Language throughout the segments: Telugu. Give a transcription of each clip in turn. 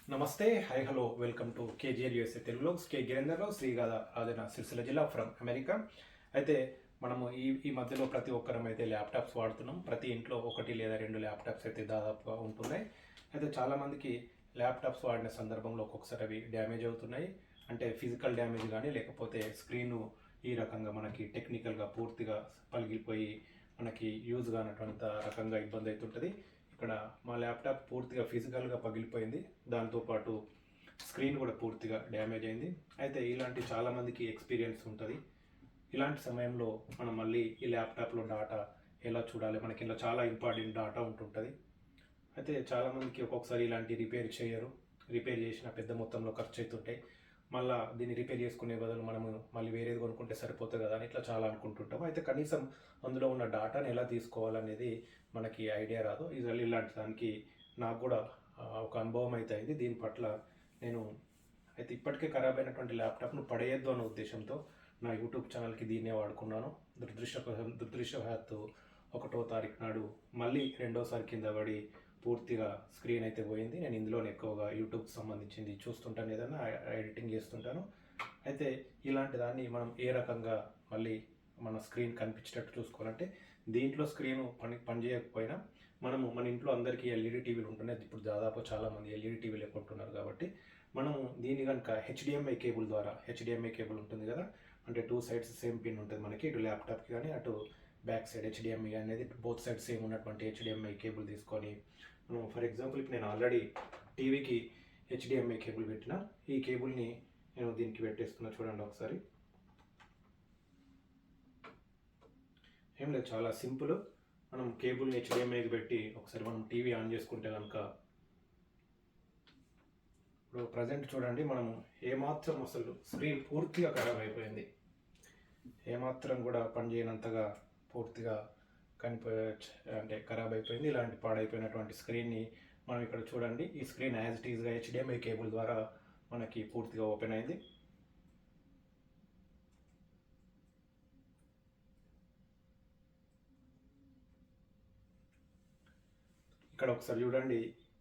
నమస్తే, hi, hello, welcome to KGL USA తెలుగులో. కే గిరేందర్రావు, శ్రీగాధ రాజన్న సిరిసిల్ల జిల్లా ఫ్రమ్ అమెరికా. అయితే మనము ఈ ఈ మధ్యలో ప్రతి ఒక్కరం అయితే ల్యాప్టాప్స్ వాడుతున్నాం. ప్రతి ఇంట్లో ఒకటి లేదా రెండు ల్యాప్టాప్స్ అయితే దాదాపుగా ఉంటున్నాయి. అయితే చాలామందికి ల్యాప్టాప్స్ వాడిన సందర్భంలో ఒక్కొక్కసారి అవి డ్యామేజ్ అవుతున్నాయి. అంటే ఫిజికల్ డ్యామేజ్ కానీ లేకపోతే స్క్రీను ఈ రకంగా మనకి టెక్నికల్గా పూర్తిగా పగిలిపోయి మనకి యూజ్ కానటువంటి రకంగా ఇబ్బంది అవుతుంటుంది. ఇక్కడ మా ల్యాప్టాప్ పూర్తిగా ఫిజికల్గా పగిలిపోయింది. దాంతోపాటు స్క్రీన్ కూడా పూర్తిగా డ్యామేజ్ అయింది. అయితే ఇలాంటి చాలామందికి ఎక్స్పీరియన్స్ ఉంటుంది. ఇలాంటి సమయంలో మనం మళ్ళీ ఈ ల్యాప్టాప్లో డాటా ఎలా చూడాలి, మనకి ఇలా చాలా ఇంపార్టెంట్ డాటా ఉంటుంటుంది. అయితే చాలామందికి ఒక్కొక్కసారి ఇలాంటి రిపేర్ చేయరు. రిపేర్ చేసిన పెద్ద మొత్తంలో ఖర్చు అవుతుంటాయి. మళ్ళీ దీన్ని రిపేర్ చేసుకునే బదులు మనము మళ్ళీ వేరేది కొనుక్కుంటే సరిపోతుంది కదా అని ఇట్లా చాలా అనుకుంటుంటాము. అయితే కనీసం అందులో ఉన్న డాటాని ఎలా తీసుకోవాలనేది మనకి ఐడియా రాదు. ఇలాంటి దానికి నాకు కూడా ఒక అనుభవం అయితే అయింది. దీని పట్ల నేను అయితే ఇప్పటికే ఖరాబ్ అయినటువంటి ల్యాప్టాప్ను పడేయద్దు అన్న ఉద్దేశంతో నా యూట్యూబ్ ఛానల్కి దీన్నే వాడుకున్నాను. దురదృష్టవశాత్తు 1వ తారీఖు నాడు మళ్ళీ రెండోసారి కింద పడి పూర్తిగా స్క్రీన్ అయితే పోయింది. నేను ఇందులోనే ఎక్కువగా యూట్యూబ్కి సంబంధించింది చూస్తుంటాను, ఏదైనా ఎడిటింగ్ చేస్తుంటాను. అయితే ఇలాంటి దాన్ని మనం ఏ రకంగా మళ్ళీ మన స్క్రీన్ కనిపించేటట్టు చూసుకోవాలంటే, దీంట్లో స్క్రీన్ పనిచేయకపోయినా మనము మన ఇంట్లో అందరికీ ఎల్ఈడి టీవీలు ఉంటున్నాయి. ఇప్పుడు దాదాపు చాలామంది ఎల్ఈడి టీవీలు కొంటున్నారు కాబట్టి మనము దీన్ని కనుక హెచ్డిఎంఐ కేబుల్ ద్వారా, హెచ్డిఎంఐ కేబుల్ ఉంటుంది కదా, అంటే 2 సైడ్స్ సేమ్ పిన్ ఉంటుంది మనకి, ఇటు ల్యాప్టాప్కి కానీ అటు బ్యాక్ సైడ్ హెచ్డిఎంఐ అనేది బోత్ సైడ్ సేమ్ ఉన్నటువంటి హెచ్డిఎంఐ కేబుల్ తీసుకొని మనం, ఫర్ ఎగ్జాంపుల్ ఇప్పుడు నేను ఆల్రెడీ టీవీకి హెచ్డిఎంఐ కేబుల్ పెట్టిన, ఈ కేబుల్ని నేను దీనికి పెట్టేస్తున్నా. చూడండి ఒకసారి. ఏం లేదు, చాలా సింపుల్. మనం కేబుల్ని హెచ్డిఎంఐకి పెట్టి ఒకసారి మనం టీవీ ఆన్ చేసుకుంటే కనుక, ఇప్పుడు ప్రజెంట్ చూడండి, మనం ఏమాత్రం అసలు స్క్రీన్ పూర్తిగా ఖరాబ్ అయిపోయింది. ఏమాత్రం కూడా పనిచేయనంతగా పూర్తిగా అంటే ఖరాబ్ అయిపోయింది. ఇలాంటి పాడైపోయినటువంటి స్క్రీన్ని మనం ఇక్కడ చూడండి, ఈ స్క్రీన్ యాజ్ ఇట్ ఈజ్గా హెచ్డిఎంఐ కేబుల్ ద్వారా మనకి పూర్తిగా ఓపెన్ అయింది. ఇక్కడ ఒకసారి చూడండి,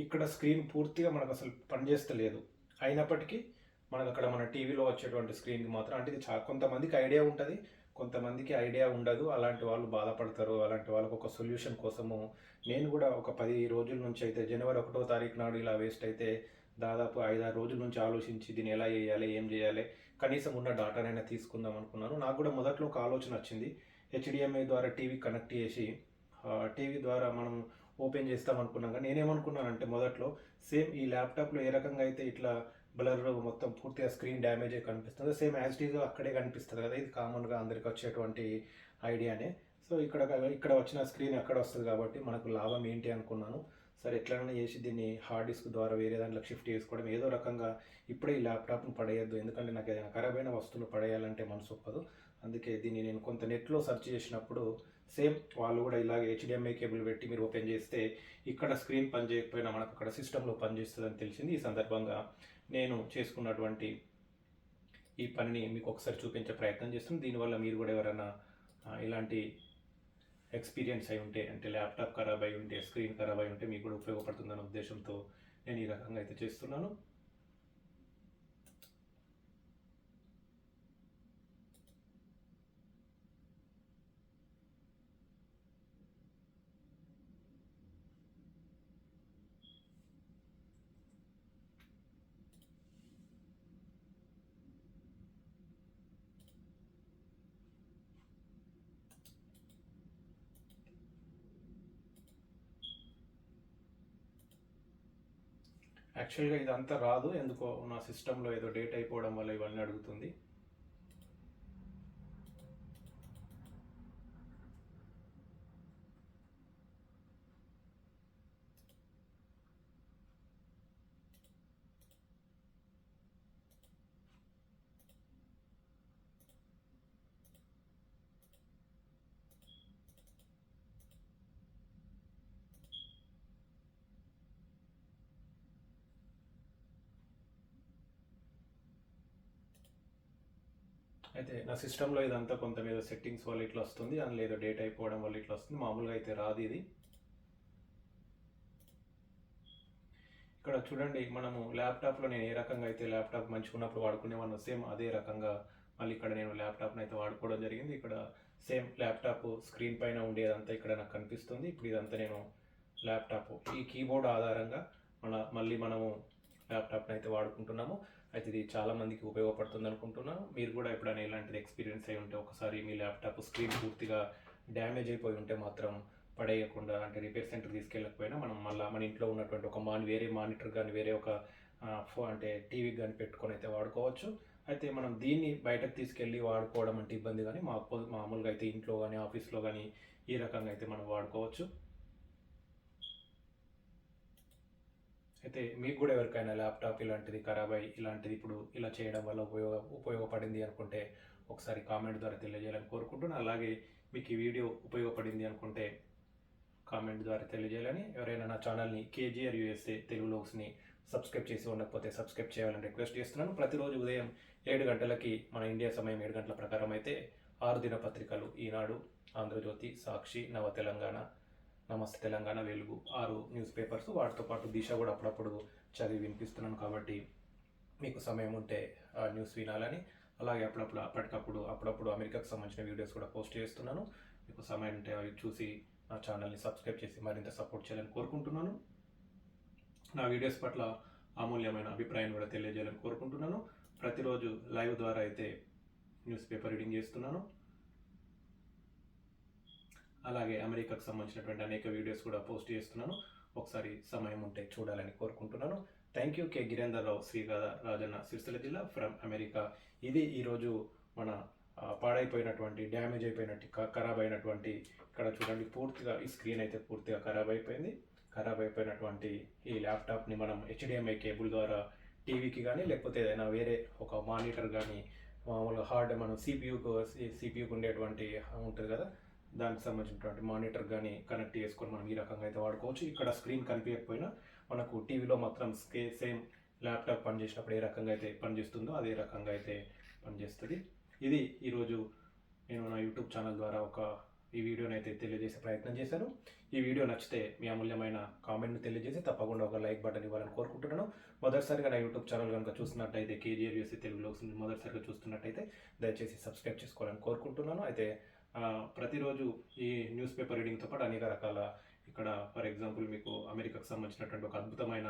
ఇక్కడ స్క్రీన్ పూర్తిగా మనకు అసలు పనిచేస్తలేదు. అయినప్పటికీ మనకు అక్కడ మన టీవీలో వచ్చేటువంటి స్క్రీన్కి మాత్రం, అంటే ఇది కొంతమందికి ఐడియా ఉంటుంది, కొంతమందికి ఐడియా ఉండదు. అలాంటి వాళ్ళు బాధపడతారు. అలాంటి వాళ్ళకు ఒక సొల్యూషన్ కోసము నేను కూడా ఒక 10 రోజుల నుంచి, అయితే జనవరి 1వ తారీఖు నాడు ఇలా వేస్ట్ అయితే దాదాపు 5-6 రోజుల నుంచి ఆలోచించి దీన్ని ఎలా చేయాలి, ఏం చేయాలి, కనీసం ఉన్న డాటానైనా తీసుకుందాం అనుకున్నాను. నాకు కూడా మొదట్లో ఒక ఆలోచన వచ్చింది, హెచ్డిఎంఐ ద్వారా టీవీ కనెక్ట్ చేసి టీవీ ద్వారా మనం ఓపెన్ చేస్తాం అనుకున్నాం. కానీ నేనేమనుకున్నానంటే మొదట్లో, సేమ్ ఈ ల్యాప్టాప్లో ఏ రకంగా అయితే ఇట్లా బ్లర్ మొత్తం పూర్తిగా స్క్రీన్ డ్యామేజ్ అయి కనిపిస్తుంది, సేమ్ యాజ్ ఇట్ ఈజ్ అక్కడే కనిపిస్తుంది కదా, ఇది కామన్గా అందరికి వచ్చేటువంటి ఐడియానే. సో ఇక్కడ వచ్చిన స్క్రీన్ ఎక్కడ వస్తుంది కాబట్టి మనకు లాభం ఏంటి అనుకున్నాను. సరే ఎట్లైనా చేసి దీన్ని హార్డ్ డిస్క్ ద్వారా వేరే దాంట్లోకి షిఫ్ట్ చేసుకోవడం, ఏదో రకంగా ఇప్పుడే ఈ ల్యాప్టాప్ను పడేయద్దు, ఎందుకంటే నాకు ఏదైనా ఖరాబైన వస్తువులు పడేయాలంటే మనసు ఒప్పదు. అందుకే దీన్ని నేను కొంత నెట్లో సెర్చ్ చేసినప్పుడు సేమ్ వాళ్ళు కూడా ఇలాగే హెచ్డిఎంఐ కేబుల్ పెట్టి మీరు ఓపెన్ చేస్తే ఇక్కడ స్క్రీన్ పని చేయకపోయినా మనకు అక్కడ సిస్టంలో పనిచేస్తుందని తెలిసింది. ఈ సందర్భంగా నేను చేసుకున్నటువంటి ఈ పనిని మీకు ఒకసారి చూపించే ప్రయత్నం చేస్తున్నాను. దీనివల్ల మీరు కూడా ఎవరైనా ఇలాంటి ఎక్స్పీరియన్స్ అయి ఉంటే, అంటే ల్యాప్టాప్ ఖరాబ్ అయి ఉంటే, స్క్రీన్ ఖరాబ్ అయి ఉంటే మీకు కూడా ఉపయోగపడుతుందన్న ఉద్దేశంతో నేను ఈ రకంగా అయితే చేస్తున్నాను. యాక్చువల్గా ఇదంతా రాదు, ఎందుకో నా సిస్టంలో ఏదో డేట్ అయిపోవడం వల్ల ఇవన్నీ అడుగుతుంది. అయితే నా సిస్టంలో ఇదంతా కొంత మీద సెట్టింగ్స్ వల్ల ఇట్లా వస్తుంది, అందులో ఏదో డేట్ అయిపోవడం వల్ల ఇట్లా వస్తుంది. మామూలుగా అయితే రాదు ఇది. ఇక్కడ ఇక్కడ చూడండి, మనము ల్యాప్టాప్లో నేను ఏ రకంగా అయితే ల్యాప్టాప్ మంచిగా ఉన్నప్పుడు వాడుకునేవాడినో సేమ్ అదే రకంగా మళ్ళీ ఇక్కడ నేను ల్యాప్టాప్ని అయితే వాడుకోవడం జరిగింది. ఇక్కడ సేమ్ ల్యాప్టాప్ స్క్రీన్ పైన ఉండేదంతా ఇక్కడ నాకు కనిపిస్తుంది. ఇప్పుడు ఇదంతా నేను ల్యాప్టాప్ ఈ కీబోర్డ్ ఆధారంగా మళ్ళీ మనము ల్యాప్టాప్ని అయితే వాడుకుంటున్నాము. అయితే ఇది చాలామందికి ఉపయోగపడుతుంది అనుకుంటున్నాను. మీరు కూడా ఎప్పుడైనా ఇలాంటిది ఎక్స్పీరియన్స్ అయి ఉంటే, ఒకసారి మీ ల్యాప్టాప్ స్క్రీన్ పూర్తిగా డ్యామేజ్ అయిపోయి ఉంటే మాత్రం పడేయకుండా, అంటే రిపేర్ సెంటర్ తీసుకెళ్ళకపోయినా మనం మళ్ళీ మన ఇంట్లో ఉన్నటువంటి ఒక వేరే మానిటర్ కానీ వేరే ఒక అంటే టీవీకి కానీ పెట్టుకొని అయితే వాడుకోవచ్చు. అయితే మనం దీన్ని బయటకు తీసుకెళ్ళి వాడుకోవడం అంటే ఇబ్బంది, కానీ మామూలుగా అయితే ఇంట్లో కానీ ఆఫీస్లో కానీ ఈ రకంగా అయితే మనం వాడుకోవచ్చు. అయితే మీకు కూడా ఎవరికైనా ల్యాప్టాప్ ఇలాంటిది ఖరాబ్ అయ్యి ఇలాంటిది ఇప్పుడు ఇలా చేయడం వల్ల ఉపయోగపడింది అనుకుంటే ఒకసారి కామెంట్ ద్వారా తెలియజేయాలని కోరుకుంటున్నాను. అలాగే మీకు ఈ వీడియో ఉపయోగపడింది అనుకుంటే కామెంట్ ద్వారా తెలియజేయాలని, ఎవరైనా నా ఛానల్ని కేజీఆర్ యూఎస్ఏ తెలుగు వ్లాగ్స్ని సబ్స్క్రైబ్ చేసి ఉండకపోతే సబ్స్క్రైబ్ చేయాలని రిక్వెస్ట్ చేస్తున్నాను. ప్రతిరోజు ఉదయం 7 గంటలకి మన ఇండియా సమయం 7 గంటల ప్రకారం అయితే 6 దినపత్రికలు ఈనాడు, ఆంధ్రజ్యోతి, సాక్షి, నవ తెలంగాణ, నమస్తే తెలంగాణ, వెలుగు 6 న్యూస్ పేపర్స్, వాటితో పాటు దిశ కూడా అప్పుడప్పుడు చదివి వినిపిస్తున్నాను. కాబట్టి మీకు సమయం ఉంటే ఆ న్యూస్ వినాలని, అలాగే అప్పుడప్పుడు అమెరికాకు సంబంధించిన వీడియోస్ కూడా పోస్ట్ చేస్తున్నాను. మీకు సమయం ఉంటే అవి చూసి నా ఛానల్ని సబ్స్క్రైబ్ చేసి మరింత సపోర్ట్ చేయాలని కోరుకుంటున్నాను. నా వీడియోస్ పట్ల అమూల్యమైన అభిప్రాయాన్ని కూడా తెలియజేయాలని కోరుకుంటున్నాను. ప్రతిరోజు లైవ్ ద్వారా అయితే న్యూస్ పేపర్ రీడింగ్ చేస్తున్నాను. అలాగే అమెరికాకు సంబంధించినటువంటి అనేక వీడియోస్ కూడా పోస్ట్ చేస్తున్నాను. ఒకసారి సమయం ఉంటే చూడాలని కోరుకుంటున్నాను. Thank you. కె గిరేందర్ రావు, శ్రీగాధ, రాజన్న, సిరిసిల్ల జిల్లా ఫ్రమ్ అమెరికా. ఇది ఈరోజు మన పాడైపోయినటువంటి, డ్యామేజ్ అయిపోయినట్టు, ఖరాబ్ అయినటువంటి, ఇక్కడ చూడండి పూర్తిగా ఈ స్క్రీన్ అయితే పూర్తిగా ఖరాబ్ అయిపోయినటువంటి ఈ ల్యాప్టాప్ని మనం హెచ్డిఎంఐ కేబుల్ ద్వారా టీవీకి కానీ లేకపోతే ఏదైనా వేరే ఒక మానిటర్ కానీ మామూలుగా మనం సిపియూకి ఉండేటువంటి ఉంటుంది కదా, దానికి సంబంధించినటువంటి మానిటర్ కానీ కనెక్ట్ చేసుకొని మనం ఈ రకంగా అయితే వాడుకోవచ్చు. ఇక్కడ స్క్రీన్ కనిపించకపోయినా మనకు టీవీలో మాత్రం సేమ్ ల్యాప్టాప్ పనిచేసినప్పుడు ఏ రకంగా అయితే పనిచేస్తుందో అదే రకంగా అయితే పనిచేస్తుంది. ఇది ఈరోజు నేను నా యూట్యూబ్ ఛానల్ ద్వారా ఈ వీడియోని అయితే తెలియజేసే ప్రయత్నం చేశాను. ఈ వీడియో నచ్చితే మీ అమూల్యమైన కామెంట్ని తెలియజేసి తప్పకుండా ఒక లైక్ బటన్ ఇవ్వాలని కోరుకుంటున్నాను. మొదటిసారిగా నా యూట్యూబ్ ఛానల్ కనుక చూస్తున్నట్టయితే, కేజీఆర్ యూఎస్ఏ తెలుగు వ్లాగ్స్ మొదటిసారిగా చూస్తున్నట్టయితే దయచేసి సబ్స్క్రైబ్ చేసుకోవాలని కోరుకుంటున్నాను. అయితే ప్రతిరోజు ఈ న్యూస్ పేపర్ రీడింగ్తో పాటు అనేక రకాల, ఇక్కడ ఫర్ ఎగ్జాంపుల్ మీకు అమెరికాకు సంబంధించినటువంటి ఒక అద్భుతమైన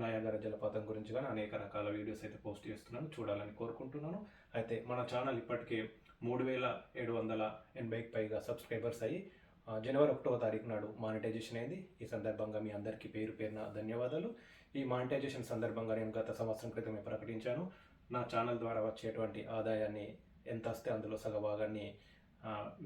నయాగరా జలపాతం గురించి కానీ అనేక రకాల వీడియోస్ అయితే పోస్ట్ చేస్తున్నాను, చూడాలని కోరుకుంటున్నాను. అయితే మన ఛానల్ ఇప్పటికే 3780కి పైగా సబ్స్క్రైబర్స్ అయ్యి జనవరి 1వ తారీఖు నాడు మానిటైజేషన్ అయింది. ఈ సందర్భంగా మీ అందరికీ పేరున ధన్యవాదాలు. ఈ మానిటైజేషన్ సందర్భంగా నేను గత సంవత్సరం క్రితమే ప్రకటించాను. నా ఛానల్ ద్వారా వచ్చేటువంటి ఆదాయాన్ని ఎంత వస్తే అందులో సగభాగాన్ని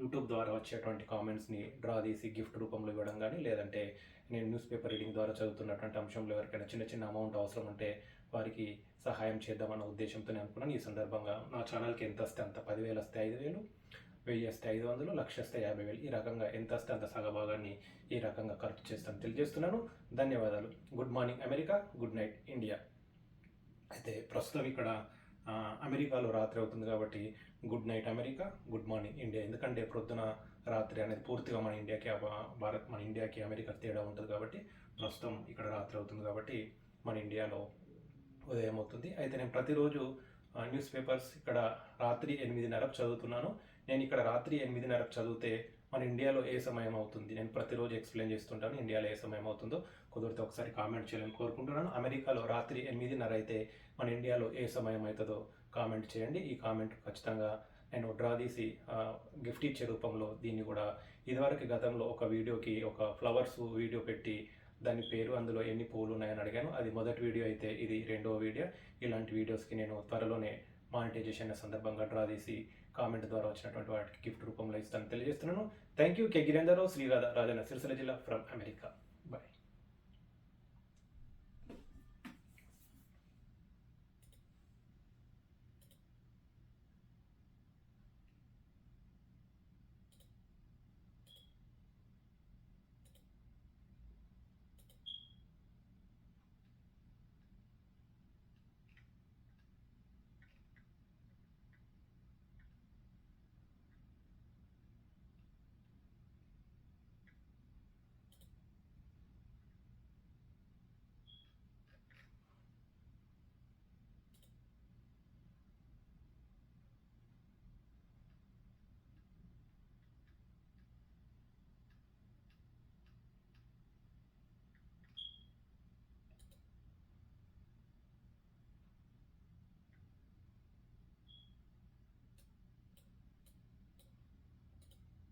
యూట్యూబ్ ద్వారా వచ్చేటువంటి కామెంట్స్ని డ్రా తీసి గిఫ్ట్ రూపంలో ఇవ్వడం కానీ, లేదంటే నేను న్యూస్ పేపర్ రీడింగ్ ద్వారా చదువుతున్నటువంటి అంశంలో ఎవరికైనా చిన్న అమౌంట్ అవసరం ఉంటే వారికి సహాయం చేద్దామన్న ఉద్దేశంతోనే అనుకున్నాను. ఈ సందర్భంగా నా ఛానల్కి ఎంత వస్తే అంత, 10,000 వస్తే 5,000, 1000 వస్తే 500, 1,00,000 వస్తే 50,000, ఈ రకంగా ఎంత వస్తే అంత సగభాగాన్ని ఈ రకంగా ఖర్చు చేస్తాను తెలియజేస్తున్నాను. ధన్యవాదాలు. Good morning America, good night India. అయితే ప్రస్తుతం ఇక్కడ అమెరికాలో రాత్రి అవుతుంది కాబట్టి good night America, good morning India. ఎందుకంటే ప్రొద్దున రాత్రి అనేది పూర్తిగా మన ఇండియాకి అమెరికా తేడా ఉంటుంది కాబట్టి ప్రస్తుతం ఇక్కడ రాత్రి అవుతుంది కాబట్టి మన ఇండియాలో ఉదయం అవుతుంది. అయితే నేను ప్రతిరోజు న్యూస్ పేపర్స్ ఇక్కడ రాత్రి 8:30కు చదువుతున్నాను. నేను ఇక్కడ రాత్రి 8:30కు చదివితే మన ఇండియాలో ఏ సమయం అవుతుంది, నేను ప్రతిరోజు ఎక్స్ప్లెయిన్ చేస్తుంటాను. ఇండియాలో ఏ సమయం అవుతుందో కుదిరితే ఒకసారి కామెంట్ చేయాలని కోరుకుంటున్నాను. అమెరికాలో రాత్రి 8:30 అయితే మన ఇండియాలో ఏ సమయం అవుతుందో కామెంట్ చేయండి. ఈ కామెంట్ ఖచ్చితంగా నేను డ్రా తీసి గిఫ్ట్ ఇచ్చే రూపంలో దీన్ని కూడా, ఇదివరకు గతంలో ఒక వీడియోకి ఒక ఫ్లవర్స్ వీడియో పెట్టి దాని పేరు, అందులో ఎన్ని పువ్వులు ఉన్నాయని అడిగాను. అది మొదటి వీడియో అయితే ఇది 2వ వీడియో. ఇలాంటి వీడియోస్కి నేను త్వరలోనే మానిటైజేషన్ సందర్భంగా డ్రా తీసి కామెంట్ ద్వారా వచ్చినటువంటి వాటికి గిఫ్ట్ రూపంలో ఇస్తాను తెలియజేస్తున్నాను. Thank you. కె గిరేందర్ రావు, శ్రీగాధ, రాజన్న, సిరిసిల్ల జిల్లా ఫ్రమ్ అమెరికా.